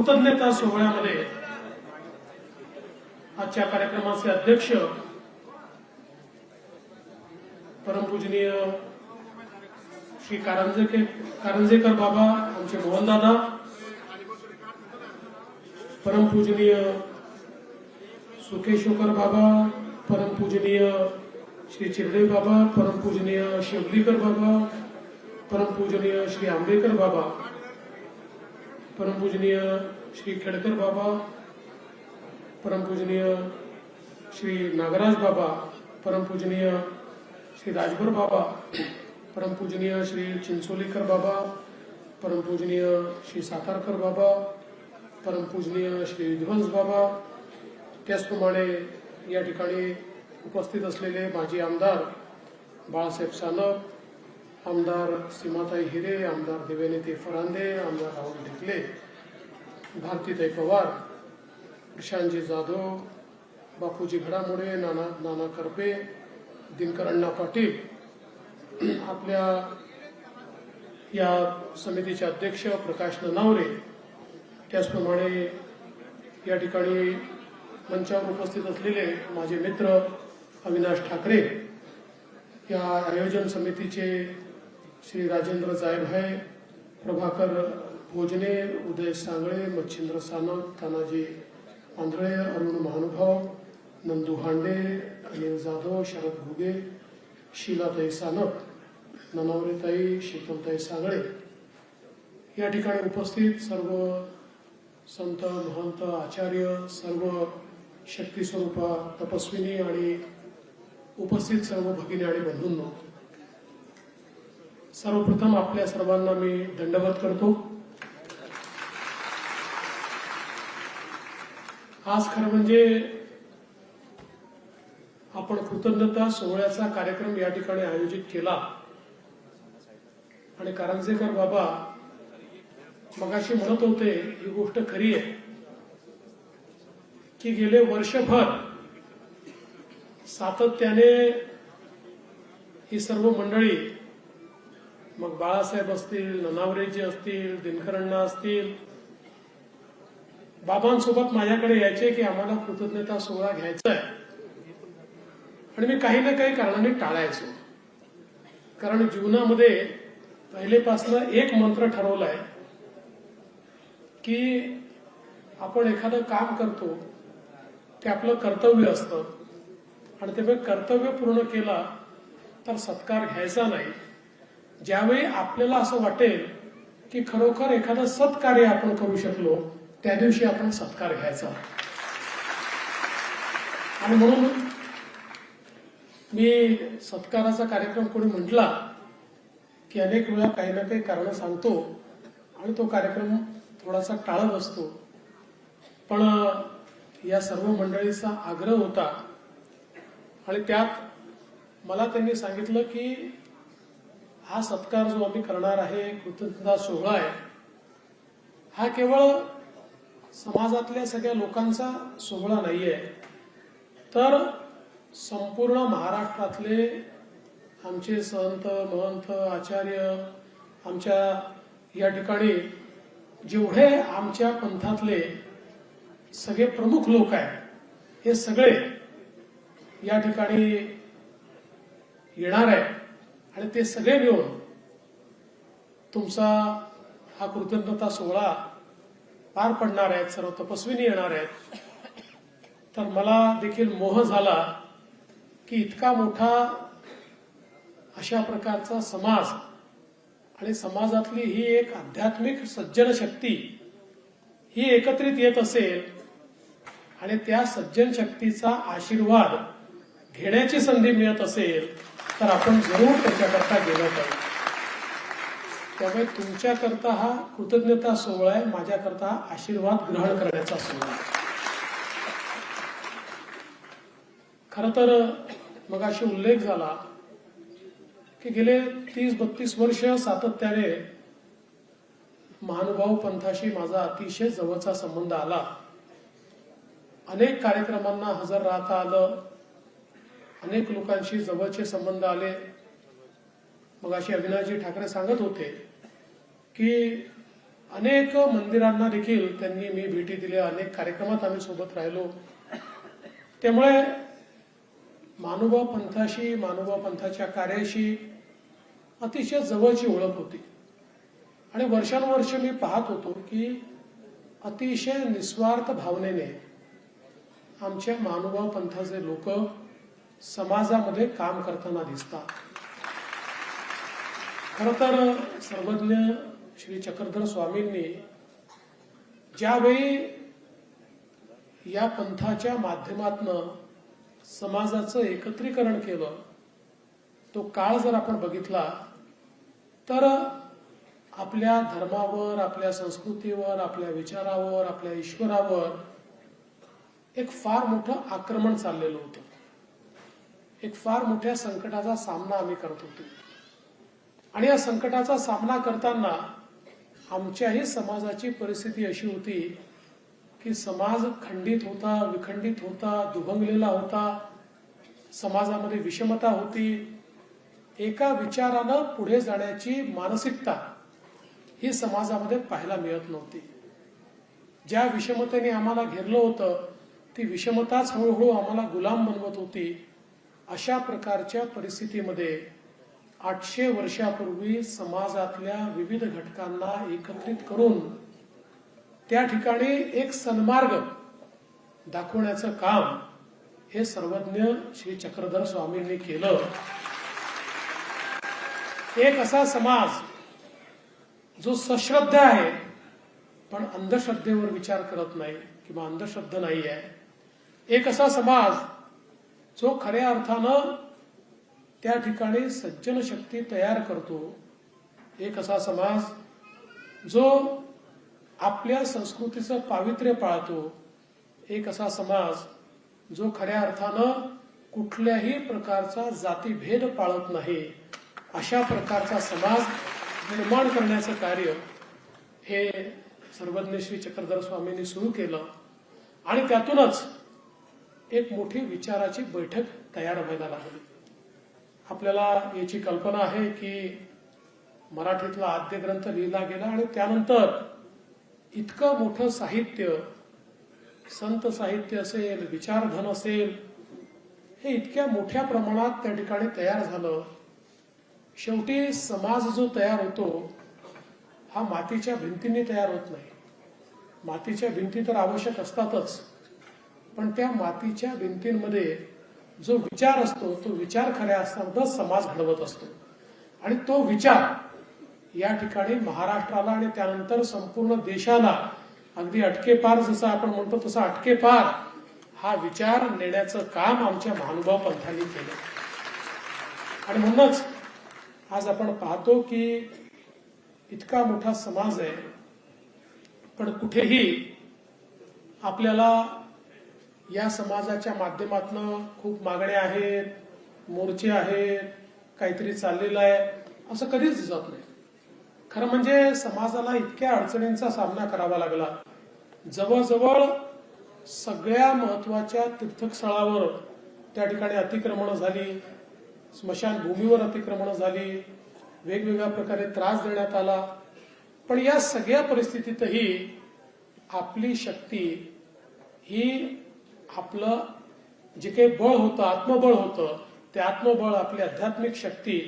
कृतज्ञता सोहळ्यामध्ये आजच्या कार्यक्रमाचे अध्यक्ष परमपूजनीय श्री कारंजेकर बाबा आमचे मोहनदादा, परमपूजनीय सुकेश्वर बाबा, परमपूजनीय श्री चिरडे बाबा, परमपूजनीय शेवलीकर बाबा, परमपूजनीय श्री आंबेकर बाबा, परमपूजनीय श्री खेडकर बाबा, परमपूजनीय श्री नागराज बाबा, परमपूजनीय श्री राजभर बाबा, परमपूजनीय श्री चिंचोलीकर बाबा, परमपूजनीय श्री सातारकर बाबा, परमपूजनीय श्री विध्वंस बाबा, त्याचप्रमाणे या ठिकाणी उपस्थित असलेले माजी आमदार बाळासाहेब सानप, आमदार सीमाताई हिरे, आमदार देवेनीताई फरांदे, आमदार राहुल ढिकले, भारतीताई पवार, प्रशांतजी जाधव, बापूजी घडामोडे, नाना करपे, दिनकर अण्णा पाटील, आपल्या या समितीचे अध्यक्ष प्रकाश ननावरे, त्याचप्रमाणे या ठिकाणी मंचावर उपस्थित असलेले माझे मित्र अविनाश ठाकरे, या आयोजन समितीचे श्री राजेंद्र जायभाई, प्रभाकर भोजने, उदय सांगळे, मच्छिंद्र सानप, तानाजी आंधळे, अरुण महानुभाव, नंदू हांडे, अनिल जाधव, शरद घुगे, शीलाताई सानप, ननावरेताई, शीतलताई सांगळे, या ठिकाणी उपस्थित सर्व संत महंत आचार्य, सर्व शक्ती स्वरूपा तपस्विनी आणि उपस्थित सर्व भगिनी आणि बंधूंनो, सर्वप्रथम आपल्या सर्वांना मी दंडवत करतो. आज खरं म्हणजे आपण कृतज्ञता सोहळ्याचा कार्यक्रम या ठिकाणी आयोजित केला आणि कारंजेकर बाबा मगाशी म्हणत होते, ही गोष्ट खरी आहे की गेले वर्षभर सातत्याने ही सर्व मंडळी, मग बाळासाहेब असतील, ननावरेजी असतील, दिनकरण्णा असतील, बाबांसोबत माझ्याकडे यायचे की आम्हाला कृतज्ञता सोहळा घ्यायचा आहे, आणि मी काही ना काही कारणाने टाळायचो. कारण जीवनामध्ये पहिलेपासून एक मंत्र ठरवलाय की आपण एखादं काम करतो ते आपलं कर्तव्य असतं, आणि ते कर्तव्य पूर्ण केला तर सत्कार घ्यायचा नाही. ज्यावेळी आपल्याला असं वाटेल की खरोखर एखादं सत्कार्य आपण करू शकलो, त्या दिवशी आपण सत्कार घ्यायचा. आणि म्हणून मी सत्काराचा कार्यक्रम कोणी म्हटला की अनेक वेळा काही ना काही कारण सांगतो आणि तो कार्यक्रम थोडासा टाळत असतो. पण या सर्व मंडळीचा आग्रह होता आणि त्यात मला त्यांनी सांगितलं की हा सत्कार जो आम्ही करणार आहे, कृतज्ञता सोहळा आहे, हा केवळ समाजातल्या सगळ्या लोकांचा सोहळा नाहीये, तर संपूर्ण महाराष्ट्रातले आमचे संत महंत आचार्य, आमच्या या ठिकाणी जेवढे आमच्या पंथातले सगळे प्रमुख लोक आहेत, हे सगळे या ठिकाणी येणार आहेत आणि ते सगळे मिळून तुमचा हा कृतज्ञता सोहळा पार पडणार आहेत. सर्व तपस्विनी येणार आहेत. तर मला देखील मोह झाला की इतका मोठा अशा प्रकारचा समाज आणि समाजातली ही एक आध्यात्मिक सज्जन शक्ती ही एकत्रित येत असेल आणि त्या सज्जन शक्तीचा आशीर्वाद घेण्याची संधी मिळत असेल तर आपण जरूर त्याच्याकरता गेलो पाहिजे. त्यामुळे तुमच्याकरता हा कृतज्ञता सोहळा आहे, माझ्याकरता आशीर्वाद ग्रहण करण्याचा सोहळा आहे. खरं तर मगाशी उल्लेख झाला की गेले 30-32 वर्ष सातत्याने महानुभाव पंथाशी माझा अतिशय जवळचा संबंध आला. अनेक कार्यक्रमांना हजर राहता आलं, अनेक लोकांशी जवळचे संबंध आले. मगाशी अविनाशजी ठाकरे सांगत होते की अनेक मंदिरांना देखील त्यांनी मी भेटी दिल्या, अनेक कार्यक्रमात आम्ही सोबत राहिलो. त्यामुळे महानुभाव पंथाशी, महानुभाव पंथाच्या कार्याशी अतिशय जवळची ओळख होती. आणि वर्षानुवर्ष मी पाहत होतो की अतिशय निस्वार्थ भावनेने आमच्या महानुभाव पंथाचे लोक समाजामध्ये काम करताना दिसतात. खरं तर सर्वज्ञ श्री चक्रधर स्वामींनी ज्यावेळी या पंथाच्या माध्यमातून समाजाचं एकत्रीकरण केलं, तो काळ जर आपण बघितला तर आपल्या धर्मावर, आपल्या संस्कृतीवर, आपल्या विचारावर, आपल्या ईश्वरावर एक फार मोठं आक्रमण चाललेलं होतं. एक फार मोठ्या संकटाचा सामना आम्ही करत होतो. आणि या संकटाचा सामना करताना आमच्याही समाजाची परिस्थिती अशी होती की समाज खंडित होता, विखंडित होता, दुभंगलेला होता. समाजामध्ये विषमता होती. एका विचारानं पुढे जाण्याची मानसिकता ही समाजामध्ये पाहायला मिळत नव्हती. ज्या विषमतेने आम्हाला घेरलं होतं ती विषमताच हळूहळू आम्हाला गुलाम बनवत होती. अशा प्रकारच्या परिस्थितीमध्ये 800 वर्षापूर्वी समाजातल्या विविध घटकांना एकत्रित करून त्या ठिकाणी एक सन्मार्ग दाखवण्याचं काम हे सर्वज्ञ श्री चक्रधर स्वामींनी केलं. एक असा समाज जो सश्रद्ध आहे पण अंधश्रद्धेवर विचार करत नाही किंवा अंधश्रद्ध नाही आहे. एक असा समाज जो खऱ्या अर्थानं त्या ठिकाणी सज्जन शक्ती तयार करतो. एक असा समाज जो आपल्या संस्कृतीचं पावित्र्य पाळतो. एक असा समाज जो खऱ्या अर्थानं कुठल्याही प्रकारचा जातीभेद पाळत नाही. अशा प्रकारचा समाज निर्माण करण्याचं कार्य हे सर्वज्ञ श्री चक्रधर स्वामींनी सुरू केलं. आणि त्यातूनच एक मोठी विचाराची बैठक तयार व्हायला लागली. आपल्याला याची कल्पना आहे की मराठीतला आद्य ग्रंथ लिहिला गेला आणि त्यानंतर इतकं मोठं साहित्य, संत साहित्य असेल, विचारधन असेल, हे इतक्या मोठ्या प्रमाणात त्या ठिकाणी तयार झालं. शेवटी समाज जो तयार होतो हा मातीच्या भिंतींनी तयार होत नाही. मातीच्या भिंती तर आवश्यक असतातच, पण त्या मातीच्या भिंतींमध्ये जो विचार असतो तो विचार खऱ्या असतानाच समाज घडवत असतो. आणि तो विचार या ठिकाणी महाराष्ट्राला आणि त्यानंतर संपूर्ण देशाला अगदी अटकेपार, जसं आपण म्हणतो तसं अटकेपार हा विचार नेण्याचं काम आमच्या महानुभाव पंथांनी केलं. आणि म्हणूनच आज आपण पाहतो की इतका मोठा समाज आहे पण कुठेही आपल्याला या समाजाच्या माध्यमातून खूप मागण्या आहेत, मोर्चे आहेत, काहीतरी चाललेलं आहे असं कधीच दिसत नाही. खरं म्हणजे समाजाला इतक्या अडचणींचा सामना करावा लागला. जवळजवळ सगळ्या महत्वाच्या तीर्थस्थळावर त्या ठिकाणी अतिक्रमण झाली, स्मशानभूमीवर अतिक्रमण झाली, वेगवेगळ्या प्रकारे त्रास देण्यात आला. पण या सगळ्या परिस्थितीतही आपली शक्ती ही, आपलं जे काही बळ होतं, आत्मबळ होतं, ते आत्मबळ, आपली आध्यात्मिक शक्ती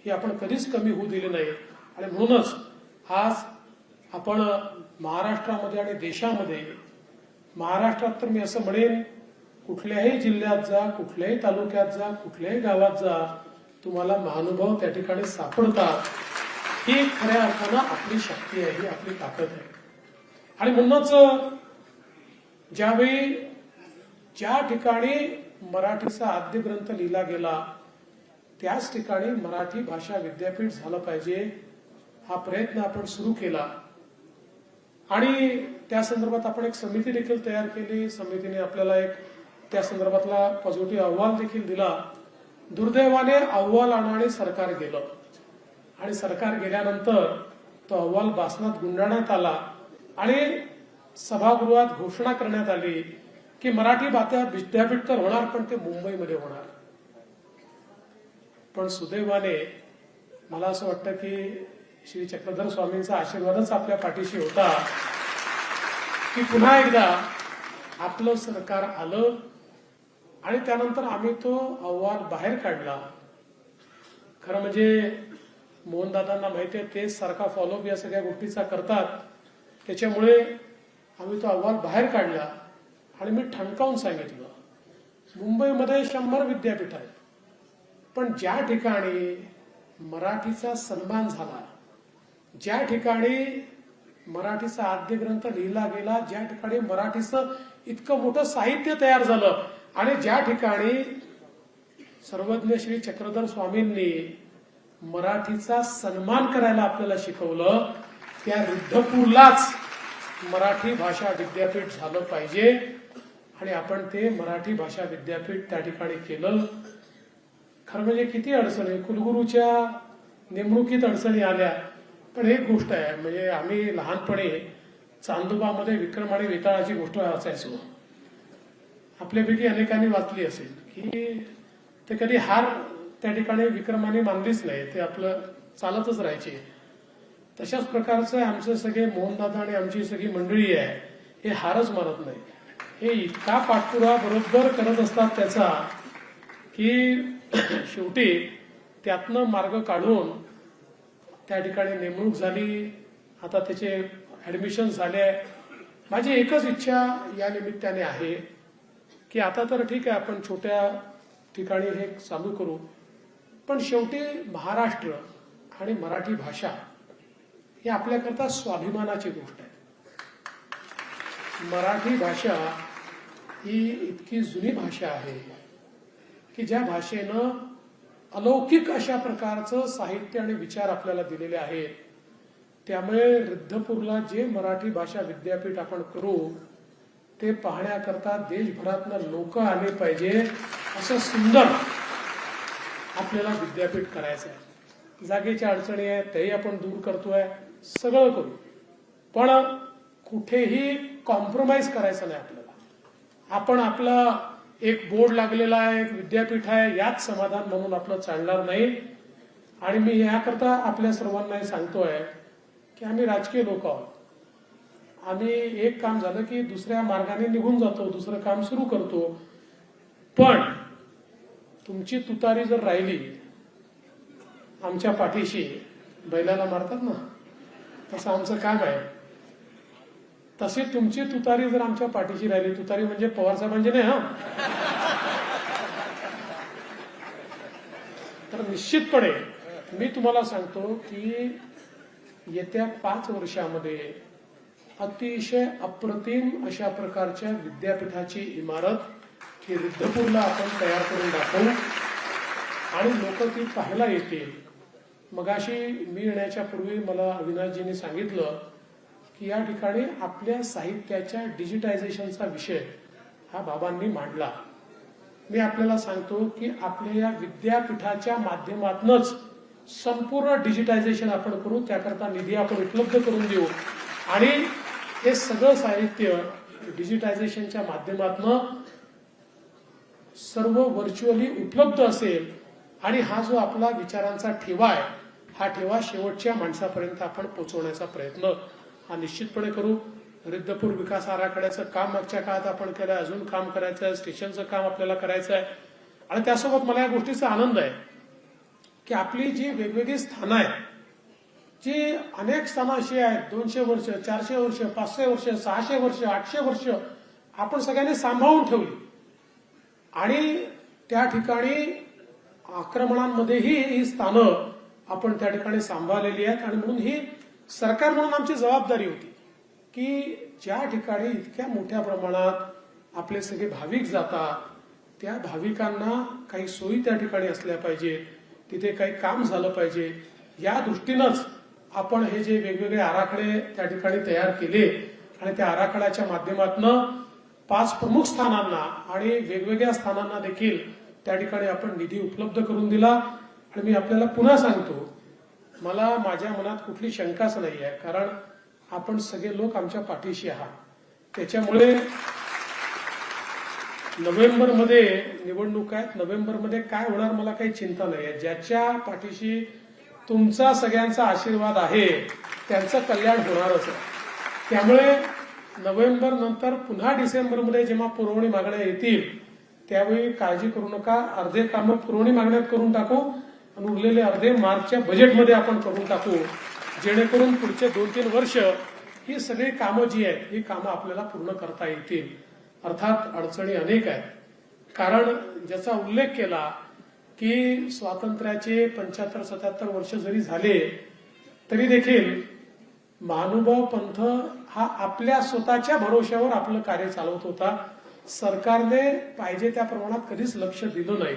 ही आपण कधीच कमी होऊ दिली नाही. आणि म्हणूनच आज आपण महाराष्ट्रामध्ये आणि देशामध्ये, महाराष्ट्रात तर मी असं म्हणेन कुठल्याही जिल्ह्यात जा, कुठल्याही तालुक्यात जा, कुठल्याही गावात जा, तुम्हाला महानुभाव त्या ठिकाणी सापडतात. ही खऱ्या अर्थानं आपली शक्ती आहे, ही आपली ताकद आहे. आणि म्हणूनच ज्यावेळी ज्या ठिकाणी मराठीचा आद्य ग्रंथ लिहिला गेला त्याच ठिकाणी मराठी भाषा विद्यापीठ झालं पाहिजे हा प्रयत्न आपण सुरू केला. आणि त्या संदर्भात आपण एक समिती देखील तयार केली. समितीने आपल्याला एक त्या संदर्भातला पॉझिटिव्ह अहवाल देखील दिला. दुर्दैवाने अहवाल आणि सरकार गेलं आणि सरकार गेल्यानंतर तो अहवाल भाषणात गुंडाळण्यात आला आणि सभागृहात घोषणा करण्यात आली की मराठी विद्यापीठ तर होणार पण ते मुंबईमध्ये होणार. पण सुदैवाने मला असं वाटतं की श्री चक्रधर स्वामींचा आशीर्वादच आपल्या पाठीशी होता की पुन्हा एकदा आपलं सरकार आलं आणि त्यानंतर आम्ही तो अहवाल बाहेर काढला. खरं म्हणजे मोहनदादांना माहिती आहे तेच सारखा फॉलोअप या सगळ्या गोष्टीचा करतात, त्याच्यामुळे आम्ही तो अहवाल बाहेर काढला आणि मी ठणकावून सांगितलं मुंबईमध्ये 100 विद्यापीठ आहेत, पण ज्या ठिकाणी मराठीचा सन्मान झाला, ज्या ठिकाणी मराठीचा आद्य ग्रंथ लिहिला गेला, ज्या ठिकाणी मराठीचं इतकं मोठं साहित्य तयार झालं आणि ज्या ठिकाणी सर्वज्ञ श्री चक्रधर स्वामींनी मराठीचा सन्मान करायला आपल्याला शिकवलं, त्या रिद्धपूरलाच मराठी भाषा विद्यापीठ झालं पाहिजे आणि आपण ते मराठी भाषा विद्यापीठ त्या ठिकाणी केलं. खरं म्हणजे किती अडचणी, कुलगुरूच्या नेमणुकीत अडचणी आल्या, पण एक गोष्ट आहे, म्हणजे आम्ही लहानपणी चांदोबामध्ये विक्रम आणि वेताळाची गोष्ट वाचायचो. आपल्यापैकी अनेकांनी वाचली असेल की ते कधी हार त्या ठिकाणी विक्रमाने मानलीच नाही, ते आपलं चालतच राहायचे. तशाच प्रकारचं आमचे सगळे मोहनदादा आणि आमची सगळी मंडळी आहे हे हारच मानत नाही. हे इतका पाठपुरावा बरोबर करत असतात त्याचा की शेवटी त्यातनं मार्ग काढून त्या ठिकाणी नेमणूक झाली, आता त्याचे ऍडमिशन झाले. माझी एकच इच्छा या निमित्ताने आहे की आता तर ठीक आहे आपण छोट्या ठिकाणी हे चालू करू, पण शेवटी महाराष्ट्र आणि मराठी भाषा ही आपल्याकरता स्वाभिमानाची गोष्ट आहे. मराठी भाषा ही इतकी जुनी भाषा आहे की ज्या भाषेनं अलौकिक अशा प्रकारचं साहित्य आणि विचार आपल्याला दिलेले आहेत. त्यामुळे रिद्धपूरला जे मराठी भाषा विद्यापीठ आपण करू ते पाहण्याकरता देशभरातनं लोक आले पाहिजे, असं सुंदर आपल्याला विद्यापीठ करायचं आहे. जागेच्या अडचणी आहेत तेही आपण दूर करतोय, सगळं करू, पण कुठेही कॉम्प्रोमाइज करायचं नाही आपल्याला. आपण आपला एक बोर्ड लागलेला आहे, एक विद्यापीठ आहे, यात समाधान म्हणून आपलं चालणार नाही. आणि मी याकरता आपल्या सर्वांना सांगतोय की आम्ही राजकीय लोक आहोत. आम्ही एक काम झालं की दुसऱ्या मार्गाने निघून जातो, दुसरं काम सुरू करतो, पण तुमची तुतारी जर राहिली आमच्या पाठीशी, बैलाला मारतात ना तसं आमचं काम आहे, तशी तुमची तुतारी जर आमच्या पाठीशी राहिली, तुतारी म्हणजे पवार साहेबांची नाही हा, तर निश्चितपणे मी तुम्हाला सांगतो की येत्या 5 वर्षामध्ये अतिशय अप्रतिम अशा प्रकारच्या विद्यापीठाची इमारत ही रिद्धपूरला आपण तयार करून दाखवू आणि लोक ती पाहायला येतील. मगाशी मी येण्याच्या पूर्वी मला अविनाशजींनी सांगितलं की या ठिकाणी आपल्या साहित्याच्या डिजिटायझेशनचा विषय हा बाबांनी मांडला. मी आपल्याला सांगतो की आपल्या या विद्यापीठाच्या माध्यमातूनच संपूर्ण डिजिटायझेशन आपण करू, त्याकरता निधी आपण उपलब्ध करून देऊ आणि हे सगळं साहित्य डिजिटायझेशनच्या माध्यमातून सर्व व्हर्च्युअली उपलब्ध असेल आणि हा जो आपला विचारांचा ठेवा आहे हा ठेवा शेवटच्या माणसापर्यंत आपण पोहोचवण्याचा प्रयत्न हा निश्चितपणे करू. रिद्धपूर विकास आराखड्याचं काम मागच्या काळात आपण केलं, अजून काम करायचं आहे, स्टेशनचं काम आपल्याला करायचं आहे. आणि त्यासोबत मला या गोष्टीचा आनंद आहे की आपली जी वेगवेगळी स्थानं आहेत, जी अनेक स्थानं अशी आहेत 200 वर्ष, 400 वर्ष, 500 वर्ष, 600 वर्ष, 800 वर्ष आपण सगळ्यांनी सांभाळून ठेवली आणि त्या ठिकाणी आक्रमणांमध्येही ही स्थानं आपण त्या ठिकाणी सांभाळलेली आहेत. आणि म्हणून ही सरकार म्हणून आमची जबाबदारी होती की ज्या ठिकाणी इतक्या मोठ्या प्रमाणात आपले सगळे भाविक जातात त्या भाविकांना काही सोयी त्या ठिकाणी असल्या पाहिजे, तिथे काही काम झालं पाहिजे, या दृष्टीनंच आपण हे जे वेगवेगळे आराखडे त्या ठिकाणी तयार केले आणि त्या आराखड्याच्या माध्यमातून 5 प्रमुख स्थानांना आणि वेगवेगळ्या स्थानांना देखील त्या ठिकाणी आपण निधी उपलब्ध करून दिला. आणि मी आपल्याला पुन्हा सांगतो, मला माझ्या मनात कुठली शंकाच नाही आहे, कारण आपण सगळे लोक आमच्या पाठीशी आहात. त्याच्यामुळे नोव्हेंबरमध्ये निवडणूक आहेत, नोव्हेंबरमध्ये काय होणार मला काही चिंता नाही आहे. ज्याच्या पाठीशी तुमचा सगळ्यांचा आशीर्वाद आहे, त्यांचं कल्याण होणारच आहे. त्यामुळे नोव्हेंबर नंतर पुन्हा डिसेंबरमध्ये जेव्हा पुरवणी मागण्या येतील त्यावेळी काळजी करू नका. अर्धे कामं पुरवणी मागण्यात करून टाकू आणि उरलेले अर्धे मार्चच्या बजेटमध्ये आपण करून टाकू, जेणेकरून पुढचे 2-3 वर्ष ही सगळी कामं जी आहेत ही कामं आपल्याला पूर्ण करता येतील. अर्थात अडचणी अनेक आहेत. कारण ज्याचा उल्लेख केला की स्वातंत्र्याचे 75-77 वर्ष जरी झाले तरी देखील महानुभाव पंथ हा आपल्या स्वतःच्या भरोश्यावर आपलं कार्य चालवत होता. सरकारने पाहिजे त्या प्रमाणात कधीच लक्ष दिलं नाही,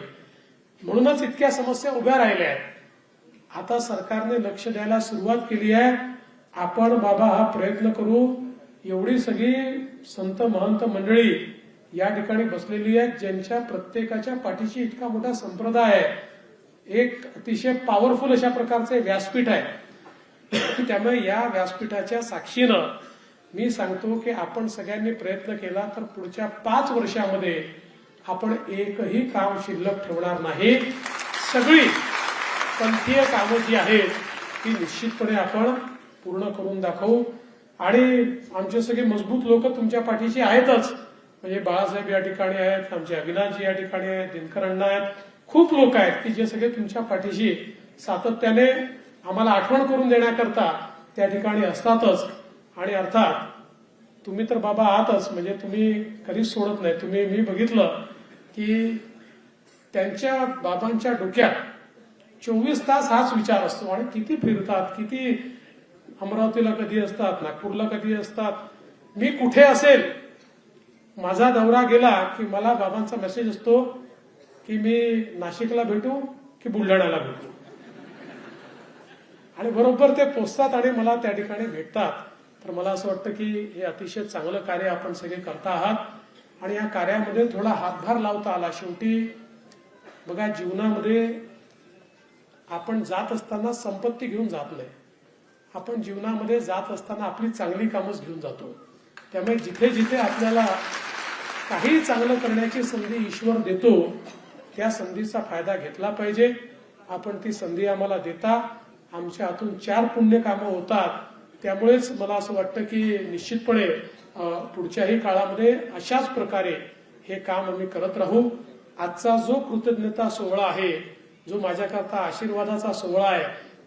म्हणूनच इतक्या समस्या उभ्या राहिल्या आहेत. आता सरकारने लक्ष द्यायला सुरुवात केली आहे. आपण बाबा हा प्रयत्न करू. एवढी सगळी संत महंत मंडळी या ठिकाणी बसलेली आहेत, ज्यांच्या प्रत्येकाच्या पाठीशी इतका मोठा संप्रदाय आहे. एक अतिशय पॉवरफुल अशा प्रकारचे व्यासपीठ आहे. त्यामुळे या व्यासपीठाच्या साक्षीनं मी सांगतो की आपण सगळ्यांनी प्रयत्न केला तर पुढच्या 5 वर्षामध्ये आपण एकही काम शिल्लक ठेवणार नाही. सगळी पंथीय कामं जी आहेत ती निश्चितपणे आपण पूर्ण करून दाखवू. आणि आमचे सगळे मजबूत लोक तुमच्या पाठीशी आहेतच. म्हणजे बाळासाहेब या ठिकाणी आहेत, आमचे अविनाशजी या ठिकाणी आहेत, दिनकर अण्णा आहेत, खूप लोक आहेत की जे सगळे तुमच्या पाठीशी सातत्याने आम्हाला आठवण करून देण्याकरता त्या ठिकाणी असतातच. आणि अर्थात तुम्ही तर बाबा आहातच, म्हणजे तुम्ही कधीच सोडत नाही. तुम्ही मी बघितलं की त्यांच्या बाबांच्या डोक्यात 24 तास हाच विचार असतो आणि किती फिरतात, किती अमरावतीला कधी असतात, नागपूरला कधी असतात. मी कुठे असेल, माझा दौरा गेला की मला बाबांचा मेसेज असतो की मी नाशिकला भेटू की बुलढाण्याला भेटू, आणि बरोबर ते पोचतात आणि मला त्या ठिकाणी भेटतात. तर मला असं वाटतं की हे अतिशय चांगलं कार्य आपण सगळे करता आहात आणि या कार्यामध्ये थोडा हातभार लावता आला. शेवटी बघा, जीवनामध्ये आपण जात असताना संपत्ती घेऊन जात नाही. आपण जीवनामध्ये जात असताना आपली चांगली कामच घेऊन जातो. त्यामुळे जिथे जिथे आपल्याला काही चांगलं करण्याची संधी ईश्वर देतो त्या संधीचा फायदा घेतला पाहिजे. आपण ती संधी आम्हाला देता. आमच्या हातून 4 पुण्य कामं होतात. त्यामुळेच मला असं वाटतं की निश्चितपणे पुढच्याही काळामध्ये अशाच प्रकारे हे काम आम्ही करत राहू. आजचा जो कृतज्ञता सोहळा आहे, जो माझ्याकरता आशीर्वादाचा सोहळा आहे,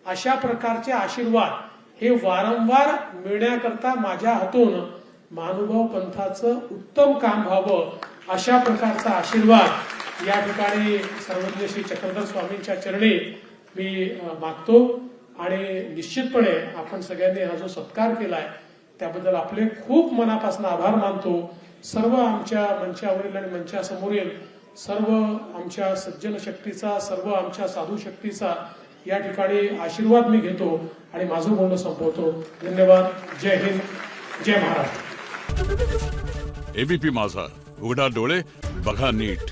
अशा प्रकारचे आशीर्वाद हे वारंवार मिळण्याकरता माझ्या हातून महानुभाव पंथाचं उत्तम काम व्हावं, अशा प्रकारचा आशीर्वाद या ठिकाणी सर्वज्ञ श्री चक्रधर स्वामींच्या चरणी मी मागतो. आणि निश्चितपणे आपण सगळ्यांनी हा जो सत्कार केलाय त्याबद्दल आपले खूप मनापासून आभार मानतो. सर्व आमच्या मंचावरील आणि मंचासमोरील सर्व आमच्या सज्जन शक्तीचा, सर्व आमच्या साधू शक्तीचा या ठिकाणी आशीर्वाद मी घेतो आणि माझं बोलणं संपवतो. धन्यवाद. जय हिंद, जय महाराष्ट्र. एबीपी माझा, उघडा डोळे बघा नीट.